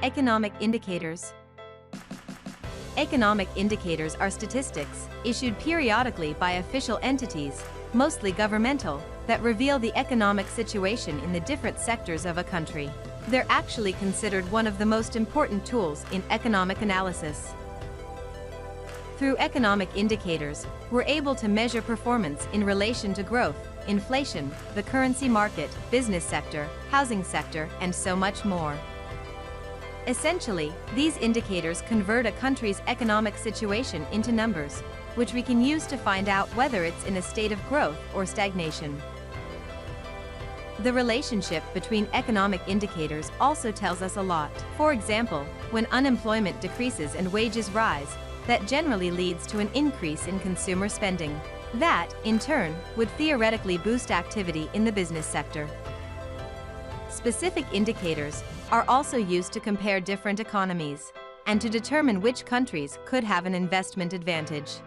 Economic indicators. Economic indicators are statistics, issued periodically by official entities, mostly governmental, that reveal the economic situation in the different sectors of a country. They're actually considered one of the most important tools in economic analysis. Through economic indicators, we're able to measure performance in relation to growth, inflation, the currency market, business sector, housing sector, and so much more. Essentially, these indicators convert a country's economic situation into numbers, which we can use to find out whether it's in a state of growth or stagnation. The relationship between economic indicators also tells us a lot. For example, when unemployment decreases and wages rise, that generally leads to an increase in consumer spending. That, in turn, would theoretically boost activity in the business sector. Specific indicators are also used to compare different economies and to determine which countries could have an investment advantage.